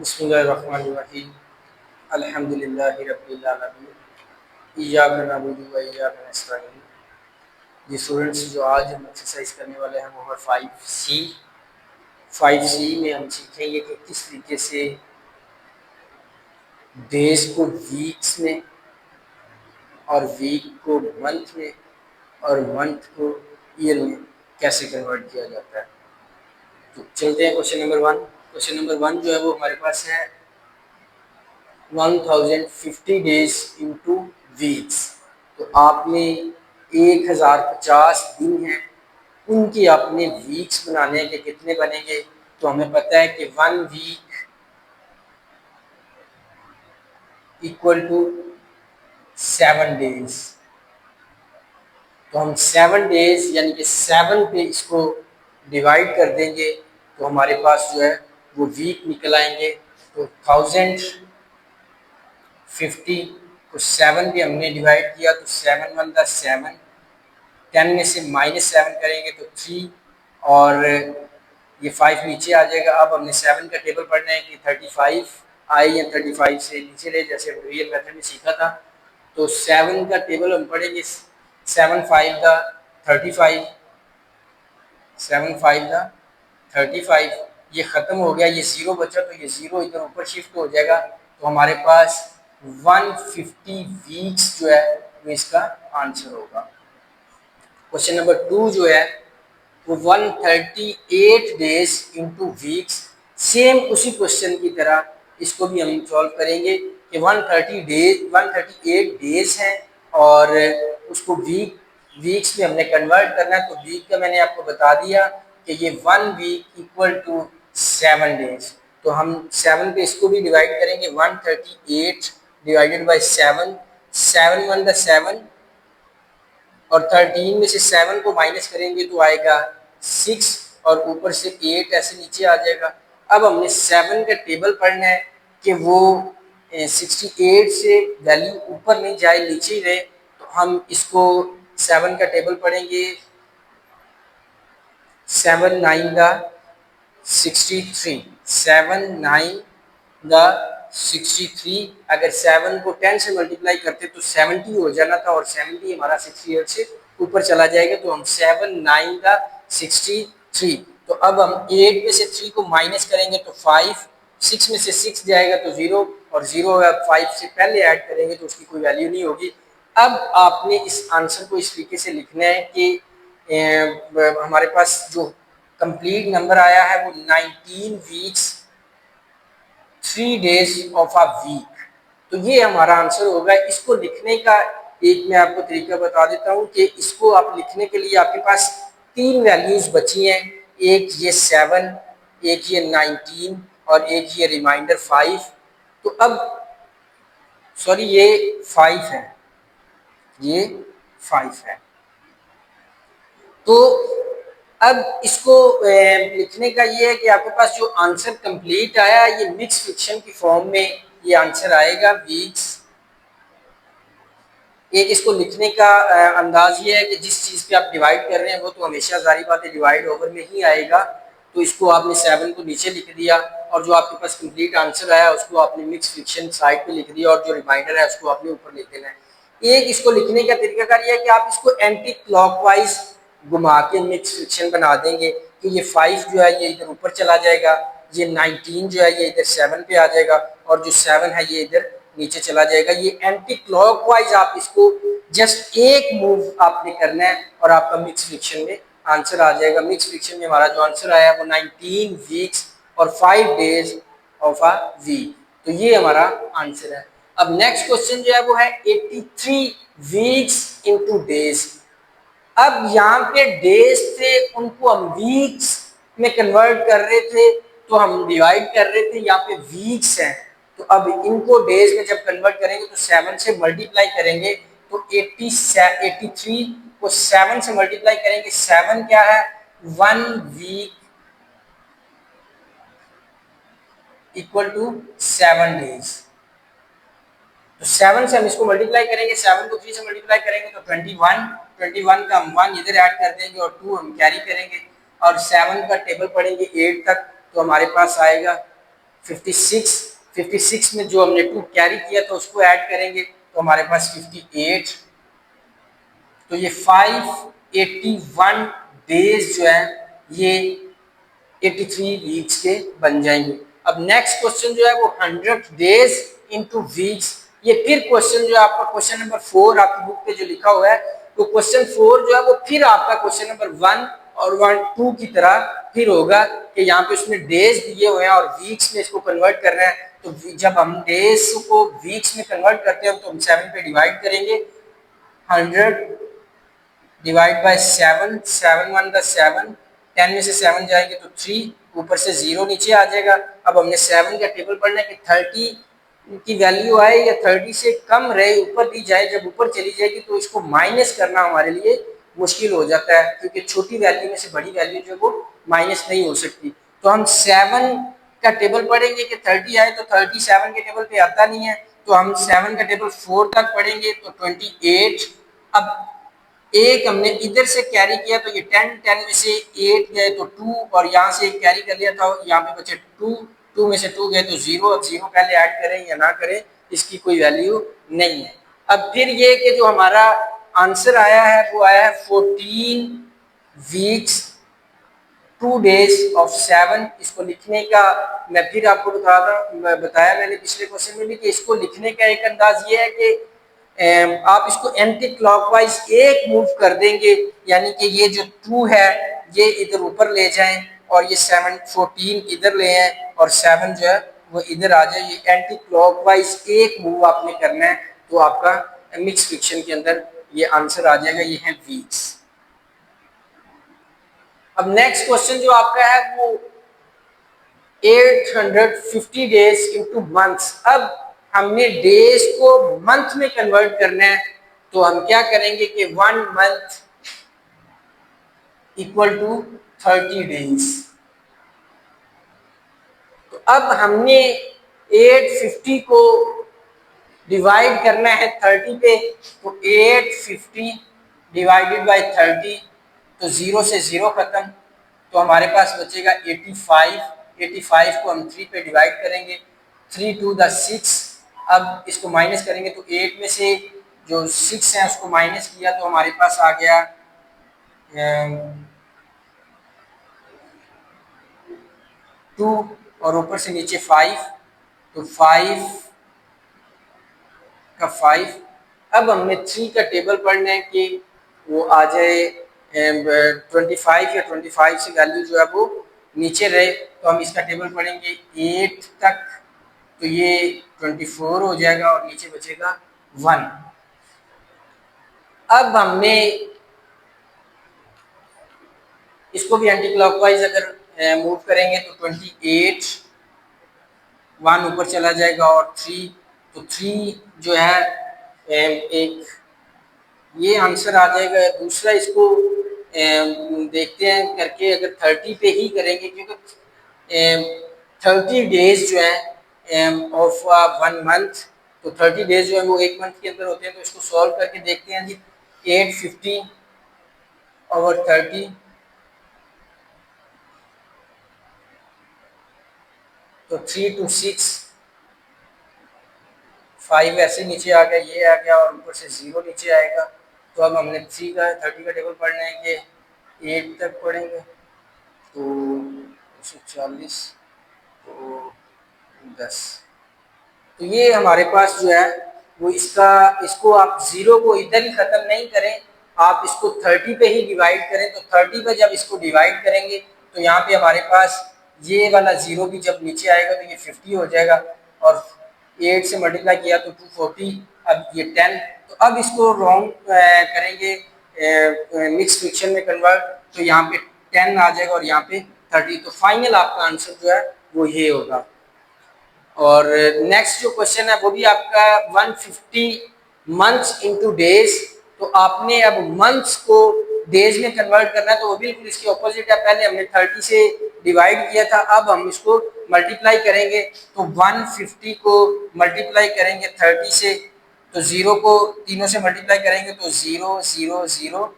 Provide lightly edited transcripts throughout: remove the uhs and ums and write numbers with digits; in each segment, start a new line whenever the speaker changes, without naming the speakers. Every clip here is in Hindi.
बिस्मिल्लाहिर्रहमानिर्रहीम अल्हम्दुलिल्लाहि रब्बिल आलमीन इय्याका नअबुदु व इय्याका नस्तईन। जी स्टूडेंट्स, जो आज हम एक्सरसाइज करने वाले हैं वो है 5C में हम सीखेंगे कि किस तरीके से डेज को वीक्स में और वीक को मंथ में और मंथ को ईयर में कैसे कन्वर्ट किया जाता है। तो चलते हैं क्वेश्चन नंबर 1। क्वेश्चन नंबर 1 जो है वो हमारे पास है 1050 डेज इंटू वीक्स। तो आपने 1050 दिन हैं, उनके आपने वीक्स बनाने के कितने बनेंगे। तो हमें पता है कि 1 वीक इक्वल टू 7 डेज। तो हम 7 डेज यानी कि 7 पे इसको डिवाइड कर देंगे तो हमारे पास जो है वो वीक निकल आएंगे। तो 1050 को 7 पे हमने डिवाइड किया तो 7 1 दा 7, 10 में से -7 करेंगे तो 3 और ये 5 नीचे आ जाएगा। अब हमने 7 का टेबल पढ़ना है कि 35 आए या 35 से नीचे रहे, जैसे रियल मेथड में सीखा था। तो 7 का टेबल हम पढ़ेंगे 7 5 दा 35, 7 5 दा 35। ये ख़त्म हो गया, ये 0 बचा तो ये 0 इधर ऊपर शिफ्ट हो जाएगा। तो हमारे पास 150 वीक्स जो है वो इसका आंसर होगा। क्वेश्चन नंबर 2 जो है वो 138 डेज इंटू वीक्स। सेम उसी क्वेश्चन की तरह इसको भी हम सॉल्व करेंगे कि 138 डेज हैं और उसको वीक्स में हमने कन्वर्ट करना है। तो वीक का मैंने आपको बता दिया कि ये 1 वीक इक्वल टू 7 डेज। तो हम 7 पे इसको भी डिवाइड करेंगे, 138 डिवाइडेड बाई 7, 7 1 दा 7 और 13 में से 7 को माइनस करेंगे तो आएगा 6 और ऊपर से 8 ऐसे नीचे आ जाएगा। अब हमने 7 का टेबल पढ़ना है कि वो 68 से वैल्यू ऊपर नहीं जाए, नीचे ही रहे। तो हम इसको 7 का टेबल पढ़ेंगे 7 9 दा 63, 7 9 दा 63। अगर 7 को 10 से मल्टीप्लाई करते तो 70 हो जाना था और 70 हमारा 68 से ऊपर चला जाएगा। तो हम 7 9 दा 63। तो अब हम 8 में से 3 को माइनस करेंगे तो 5, 6 में से 6 जाएगा तो 0 और 0 5 से पहले ऐड करेंगे तो उसकी कोई वैल्यू नहीं होगी। अब आपने इस आंसर को इस तरीके से लिखना है कि हमारे पास जो कंप्लीट नंबर आया है वो 19 weeks 3 days of a week. तो ये हमारा आंसर होगा। इसको लिखने का एक मैं आपको तरीका बता देता हूँ कि इसको आप लिखने के लिए आपके पास 3 वैल्यूज बची हैं, एक ये 7, एक ये 19 और एक ये रिमाइंडर 5। तो अब सॉरी ये 5 है, ये 5 है। तो अब इसको लिखने का ये है कि आपके पास जो आंसर कंप्लीट आया ये मिक्स फ्रिक्शन की फॉर्म में ये आंसर आएगा वीक्स। एक इसको लिखने का अंदाज ये है कि जिस चीज़ पे आप डिवाइड कर रहे हैं वो तो हमेशा जारी बात है डिवाइड ओवर में ही आएगा। तो इसको आपने 7 को नीचे लिख दिया और जो आपके पास कंप्लीट आंसर आया उसको आपने मिक्स फ्रिक्शन साइड पे लिख दिया और जो रिमाइंडर है उसको आपने ऊपर लिख देना है। एक इसको लिखने का तरीकाकार ये है कि आप इसको एंटी क्लॉकवाइज घुमा के मिक्स फ्रिक्शन बना देंगे कि ये 5 जो है ये इधर ऊपर चला जाएगा, ये 19 जो है ये इधर 7 पे आ जाएगा और जो 7 है ये इधर नीचे चला जाएगा। ये एंटी क्लॉकवाइज आप इसको जस्ट एक मूव आपने करना है और आपका मिक्स फ्रिक्शन में आंसर आ जाएगा। मिक्स फ्रिक्शन में हमारा जो आंसर आया वो 19 वीक्स और 5 डेज ऑफ अ वीक। तो ये हमारा आंसर है। अब नेक्स्ट क्वेश्चन जो है वो है 83 वीक्स इनटू डेज। अब यहाँ पे डेज थे उनको हम वीक्स में कन्वर्ट कर रहे थे तो हम डिवाइड कर रहे थे, यहाँ पे वीक्स हैं। तो अब इनको डेज में जब कन्वर्ट करेंगे तो 7 से मल्टीप्लाई करेंगे तो 83 को 7 से मल्टीप्लाई करेंगे। 7 क्या है, 1 वीक इक्वल टू 7 डेज। तो 7 से हम इसको मल्टीप्लाई करेंगे, 7 को 3 से मल्टीप्लाई करेंगे तो 21 का हम 1 इधर ऐड कर देंगे और 2 हम कैरी करेंगे और 7 का टेबल पढ़ेंगे 8 तक तो हमारे पास आएगा 56, 56 में जो हमने 2 कैरी किया था उसको ऐड करेंगे तो हमारे पास 58। तो ये 581 डेज जो है ये 83 वीक्स के बन जाएंगे। अब नेक्स्ट क्वेश्चन जो है वो 100 डेज इनटू वीक्स। ये फिर क्वेश्चन जो है आपका क्वेश्चन नंबर 4 आपकी बुक पे जो लिखा हुआ है, तो क्वेश्चन 4 जो है वो फिर आपका क्वेश्चन नंबर 1 और 2 की तरह फिर होगा कि यहाँ पे उसमें डेज दिए हुए हैं और वीक्स में इसको कन्वर्ट कर रहे हैं। तो जब हम डेज को वीक्स में कन्वर्ट करते हैं तो हम 7 पे डिवाइड करेंगे। 100 डिवाइड बाय 7, 7 1 द 7, 10 में से 7 जाएंगे तो 3, ऊपर से 0 नीचे आ जाएगा। अब हमने 7 का टेबल पढ़ना है कि 30 की वैल्यू आए या 30 से कम रहे, ऊपर दी जाए। जब ऊपर चली जाएगी तो इसको माइनस करना हमारे लिए मुश्किल हो जाता है, क्योंकि छोटी वैल्यू में से बड़ी वैल्यू जो है वो माइनस नहीं हो सकती। तो हम 7 का टेबल पढ़ेंगे कि 30 आए तो 37 के टेबल पे आता नहीं है, तो हम 7 का टेबल 4 तक पढ़ेंगे तो 28। अब एक हमने इधर से कैरी किया तो ये 10, 10 में से 8 गए तो 2, और यहाँ से एक कैरी कर लिया था, यहाँ पे बचे 2, 2 में से 2 गए तो 0। अब 0 पहले ऐड करें या ना करें इसकी कोई वैल्यू नहीं है। अब फिर ये कि जो हमारा आंसर आया है वो आया है 14 वीक्स 2 डेज ऑफ 7। इसको लिखने का मैं फिर आपको बताया मैंने पिछले क्वेश्चन में भी कि इसको लिखने का एक अंदाज ये है कि आप इसको एंटी क्लॉकवाइज एक मूव कर देंगे, यानी कि ये जो 2 है ये इधर ऊपर ले जाएं और ये 7 14 इधर ले आए और 7 जो है वो इधर आ जाए। ये एंटी क्लॉकवाइज एक मूव आपने करना है तो आपका मिक्स फ्रिक्शन के अंदर ये आंसर आ जाएगा। ये है वीक्स। अब नेक्स्ट क्वेश्चन जो आपका है वो 850 डेज इनटू मंथ्स। अब हमने डेज को मंथ में कन्वर्ट करना है, तो हम क्या करेंगे कि 1 मंथ इक्वल टू 30 डेज। तो अब हमने 850 को डिवाइड करना है 30 पे, तो 850 डिवाइडेड बाय 30, तो 0 से 0 खत्म, तो हमारे पास बचेगा 85। 85 को हम 3 पे डिवाइड करेंगे, 3 2 द 6। अब इसको माइनस करेंगे तो 8 में से जो 6 है उसको माइनस किया तो हमारे पास आ गया 2 और ऊपर से नीचे 5, तो 5 का 5। अब हमने 3 का टेबल पढ़ना है कि वो आ जाए 25 या 25 से वैल्यू जो है वो नीचे रहे, तो हम इसका टेबल पढ़ेंगे 8 तक, तो ये 24 हो जाएगा और नीचे बचेगा 1। अब हमने इसको भी एंटी क्लॉकवाइज अगर मूव करेंगे तो 28, 1 ऊपर चला जाएगा और 3, तो 3 जो है एक ये आंसर आ जाएगा। दूसरा इसको देखते हैं करके, अगर 30 पे ही करेंगे क्योंकि 30 डेज जो है ऑफ 1 मंथ, तो 30 डेज जो है वो 1 मंथ के अंदर होते हैं। तो इसको सॉल्व करके देखते हैं जी। 850 ओवर 30, तो 3 to 6, 5 ऐसे नीचे आ गया, ये आ गया और ऊपर से 0 नीचे आएगा। तो अब हमने 3 का 30 का टेबल पढ़ना है कि 8 तक पढ़ेंगे, तो 140, तो 10। तो ये हमारे पास जो है वो इसको आप 0 को इधर ही ख़त्म नहीं करें, आप इसको 30 पे ही डिवाइड करें। तो 30 पे जब इसको डिवाइड करेंगे तो यहाँ पे हमारे पास ये वाला 0 भी जब नीचे आएगा तो ये 50 हो जाएगा, और 8 से मल्टीप्लाई किया तो 240, अब ये 10। तो अब इसको रॉन्ग करेंगे मिक्स फ्रिक्शन में कन्वर्ट, तो यहाँ पे 10 आ जाएगा और यहाँ पे 30। तो फाइनल आपका आंसर जो है वो ये होगा। और नेक्स्ट जो क्वेश्चन है वो भी आपका 150 मंथ्स इनटू डेज। तो आपने अब मंथ्स को डेज में कन्वर्ट करना है, तो वो बिल्कुल इसके ऑपोजिट है। पहले हमने 30 से डिवाइड किया था, अब हम इसको मल्टीप्लाई करेंगे। तो 150 को मल्टीप्लाई करेंगे 30 से, तो 0 को तीनों से मल्टीप्लाई करेंगे तो 0 0 0।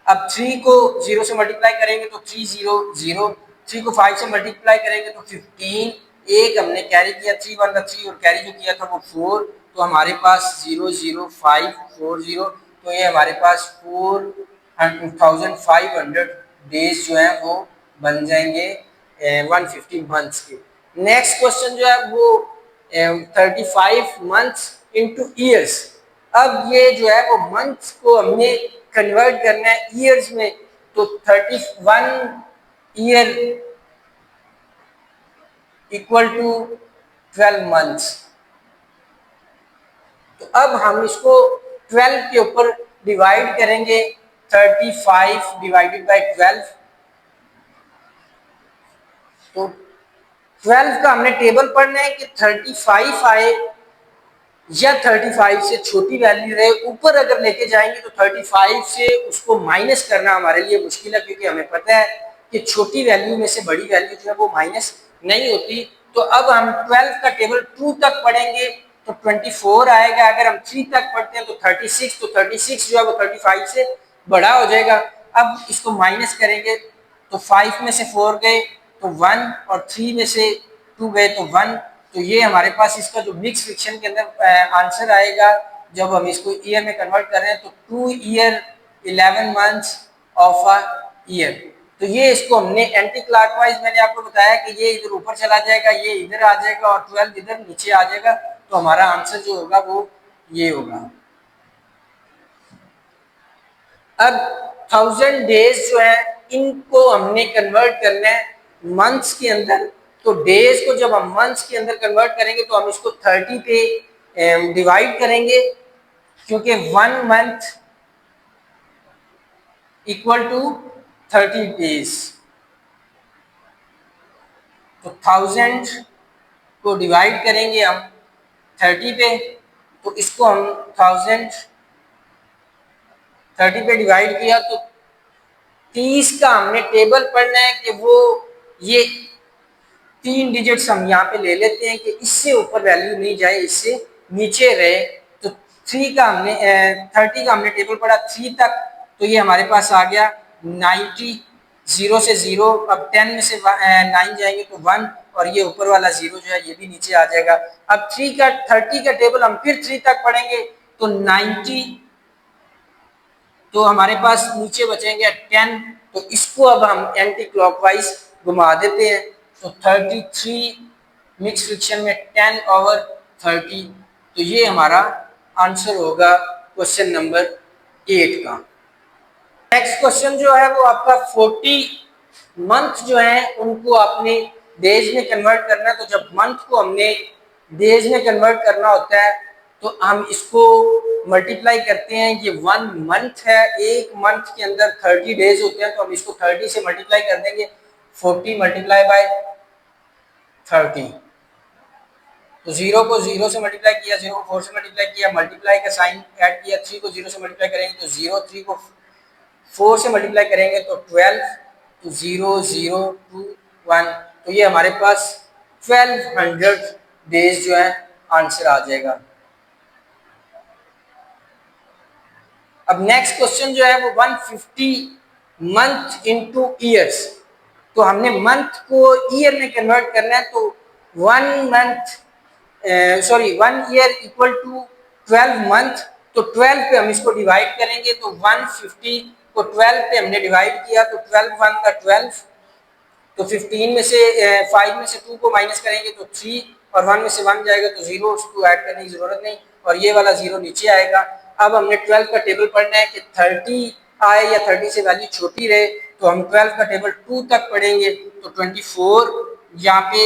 अब 3 को 0 से मल्टीप्लाई करेंगे तो 3 0 0। 3 को 5 से मल्टीप्लाई करेंगे तो 15। एक हमने कैरी किया 3 वन 3 और कैरी जो किया था वो 4, तो हमारे पास 00540, तो ये हमारे पास 4500 डेज जो है वो बन जाएंगे 150 मंथ्स के। नेक्स्ट क्वेश्चन जो है वो 35 मंथ्स इंटू ईयर्स। अब ये जो है वो मंथ्स को हमने कन्वर्ट करना है ईयर्स में, तो 31 ईयर इक्वल टू 12 मंथ्स। तो अब हम इसको 12 के ऊपर डिवाइड करेंगे, 35 डिवाइडेड बाई 12। तो 12 का हमने टेबल पढ़ना है कि 35 आए या 35 से छोटी वैल्यू रहे। ऊपर अगर लेके जाएंगे तो 35 से उसको माइनस करना हमारे लिए मुश्किल है, क्योंकि हमें पता है कि छोटी वैल्यू में से बड़ी वैल्यू जो है वो माइनस नहीं होती। तो अब हम 12 का टेबल 2 तक पढ़ेंगे तो 24 आएगा। अगर हम 3 तक पढ़ते हैं तो 36, तो 36 जो है वो 35 से बड़ा हो जाएगा। अब इसको माइनस करेंगे तो 5 में से 4 गए तो 1 और 3 में से 2 गए तो 1। तो ये हमारे पास इसका जो मिक्स फ्रिक्शन के अंदर आंसर आएगा जब हम इसको ईयर में कन्वर्ट कर रहे हैं तो 2 year 11 months of a year. तो ये इसको हमने एंटी क्लॉकवाइज, मैंने आपको बताया कि ये इधर ऊपर चला जाएगा, ये इधर आ जाएगा और 12 इधर नीचे आ जाएगा। तो हमारा आंसर जो होगा वो ये होगा। अब 1000 डेज जो है इनको हमने कन्वर्ट करना है मंथ्स के अंदर। तो डेज को जब हम मंथ्स के अंदर कन्वर्ट करेंगे तो हम इसको 30 पे डिवाइड करेंगे, क्योंकि 1 मंथ इक्वल टू 30 डेज। तो 1000 को डिवाइड करेंगे हम 30 पे, तो इसको हम 1030 पे डिवाइड किया तो 30 का हमने टेबल पढ़ना है कि वो ये 3 डिजिट्स हम यहाँ पे ले लेते हैं कि इससे ऊपर वैल्यू नहीं जाए, इससे नीचे रहे। तो 3 का हमने 30 का हमने टेबल पढ़ा 3 तक, तो ये हमारे पास आ गया 90। 0 से 0, अब 10 में से 9 जाएंगे तो 1 और ये ऊपर वाला 0 जो है ये भी नीचे आ जाएगा। अब 30 का टेबल हम फिर 3 तक पढ़ेंगे तो 90, तो हमारे पास नीचे बचेंगे 10। तो इसको अब हम एंटी क्लॉकवाइज घुमा देते हैं तो 33 मिक्स फ्रिक्शन में 10/30। तो ये हमारा आंसर होगा क्वेश्चन नंबर 8 का। नेक्स्ट क्वेश्चन जो है वो आपका 40 मंथ जो है उनको आपने डेज में कन्वर्ट करना है। तो जब मंथ को हमने डेज में कन्वर्ट करना होता है तो हम इसको मल्टीप्लाई करते हैं। ये 1 मंथ है, एक मंथ के अंदर 30 डेज होते हैं, तो हम इसको 30 से मल्टीप्लाई कर देंगे। 40 मल्टीप्लाई बाय 30, तो 0 को 0 से मल्टीप्लाई किया, 0 को 4 से मल्टीप्लाई किया, मल्टीप्लाई का साइन ऐड किया। 3 को 0 से मल्टीप्लाई करेंगे तो 0, 3 को 4 से मल्टीप्लाई करेंगे तो 12, तो 0 0 2 1। तो ये हमारे पास 1200 डेज जो है आंसर आ जाएगा। अब नेक्स्ट क्वेश्चन जो है वो 150 मंथ इंटू ईयर्स। तो हमने मंथ को ईयर में कन्वर्ट करना है। तो 1 ईयर इक्वल टू 12 मंथ। तो 12 पे हम इसको डिवाइड करेंगे तो 150 को 12 पे हमने डिवाइड किया तो 12 1 का 12। तो 15 में से 5 में से 2 को माइनस करेंगे तो 3 और 1 में से 1 जाएगा तो 0, उसको ऐड करने की जरूरत नहीं और ये वाला 0 नीचे आएगा। अब हमने 12 का टेबल पढ़ना है कि 30 आए या 30 से वैल्यू छोटी रहे। तो हम 12 का टेबल 2 तक पढ़ेंगे तो 24 यहाँ पे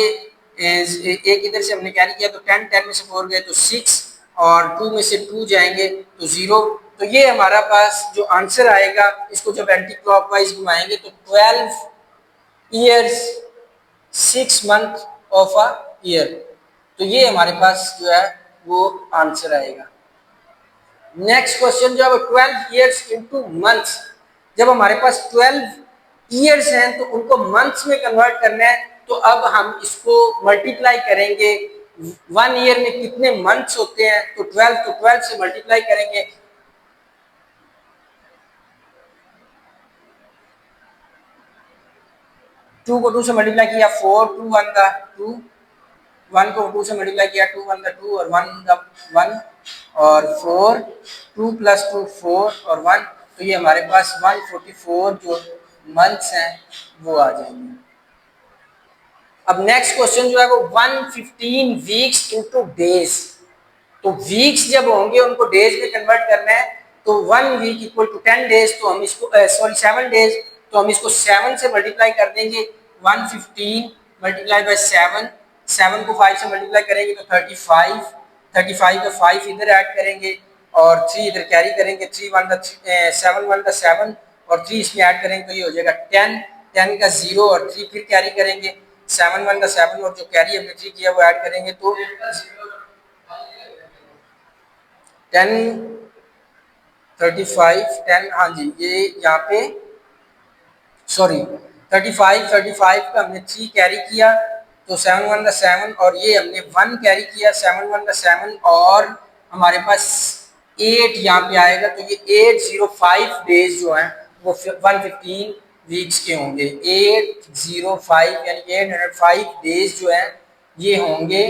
एक इधर से हमने कैरी किया तो 10 में से 4 गए तो 6 और 2 में से 2 जाएंगे तो 0। तो ये हमारा पास जो आंसर आएगा, इसको जब एंटी क्लॉकवाइज घुमाएंगे तो 12 years 6 month of a year. तो ये हमारे पास जो है वो आंसर आएगा। नेक्स्ट क्वेश्चन जो है 12 ईयर्स इंटू मंथ्स। जब हमारे पास 12 ईयर्स हैं तो उनको मंथ्स में कन्वर्ट करना है। तो अब हम इसको मल्टीप्लाई करेंगे। 1 ईयर में कितने मंथ्स होते हैं तो 12 से मल्टीप्लाई करेंगे। 2 को 2 से मल्टीप्लाई किया 4 2 1 का 2 1 को 2 से मल्टीप्लाई किया, 2 1 2 और 1 और 4, 2 + 2 4 और 1, तो ये हमारे पास 144 जो मंथ्स हैं वो आ जाएंगे। अब नेक्स्ट क्वेश्चन जो है वो 115 वीक्स इनटू डेज। तो वीक्स जब होंगे उनको डेज में कन्वर्ट करना है, तो 1 वीक इक्वल टू 10 डेज, तो हम इसको 7 डेज, तो हम इसको 7 से मल्टीप्लाई कर देंगे। 115 मल्टीप्लाई बाय 7, 7 को 5 से मल्टीप्लाई करेंगे तो 35, 35 का 5 इधर ऐड करेंगे और 3 इधर कैरी करेंगे, 3 1 7 1 7 और 3 इसमें ऐड करेंगे तो ये हो जाएगा 10, 10 का 0 और 3 फिर कैरी करेंगे, 7 1 7 और जो कैरी हमने 3 किया वो ऐड करेंगे तो 10 35 10, हाँ जी ये यहाँ पे सॉरी 35 का हमने 3 कैरी किया तो 7 1 7 और ये हमने 1 कैरी किया 7 1 7 और हमारे पास 8 यहाँ पे आएगा, तो ये 805 डेज जो हैं वो 115 वीक्स के होंगे। 805 यानी 805 डेज जो हैं ये होंगे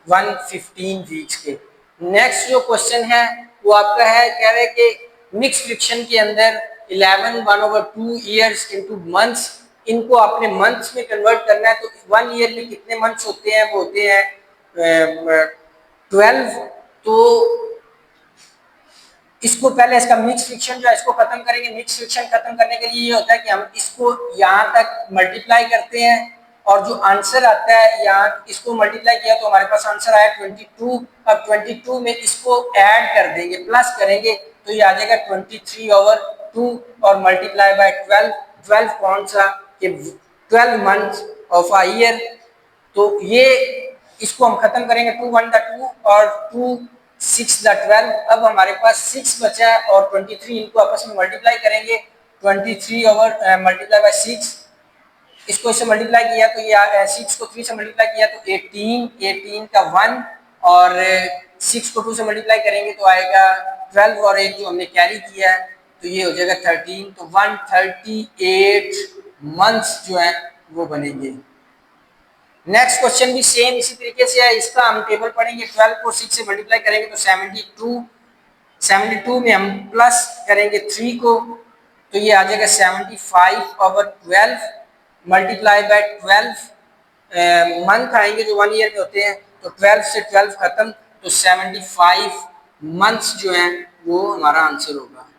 115 वीक्स के। नेक्स्ट जो क्वेश्चन है वो आपका है, कह रहे हैं कि मिक्स फ्रिक्शन के अंदर 11 1/2 ईयर्स इनटू मंथ्स, इनको आपने मंथ्स में कन्वर्ट करना है। तो 1 ईयर में कितने मंथ्स होते हैं, वो होते हैं 12। तो इसको पहले इसका मिक्स फ्रिक्शन जो है इसको खत्म करेंगे। मिक्स फ्रिक्शन खत्म करने के लिए ये होता है कि हम इसको यहाँ तक मल्टीप्लाई करते हैं और जो आंसर आता है यहाँ इसको मल्टीप्लाई किया तो हमारे पास आंसर आया 22। अब 22 में इसको ऐड कर देंगे, प्लस करेंगे तो ये आ जाएगा 23/2 और मल्टीप्लाई बाय 12। 12 कौन सा कि 12 मंथ्स ऑफ अ ईयर। तो ये इसको हम खत्म करेंगे, 2 1 2 और 2 6 12। अब हमारे पास 6 बचा है और 23 इनको आपस में मल्टीप्लाई करेंगे, 23 ओवर मल्टीप्लाई बाय 6, इसको इससे मल्टीप्लाई किया तो ये 6 को 3 से मल्टीप्लाई किया तो 18, 18 का 1 और 6 को 2 से मल्टीप्लाई करेंगे तो आएगा 12 और एक जो हमने कैरी किया है तो ये हो जाएगा 13। तो 138 मंथ्स जो है वो बनेंगे। नेक्स्ट क्वेश्चन भी सेम इसी तरीके से है, इसका हम टेबल पढ़ेंगे। 12 को 6 से मल्टीप्लाई करेंगे तो 72, 72 में हम प्लस करेंगे 3 को तो ये आ जाएगा 75/12 मल्टीप्लाई बाय 12। मंथ आएंगे जो 1 ईयर में होते हैं तो 12 से 12 खत्म तो 75 मंथ्स जो हैं वो हमारा आंसर होगा।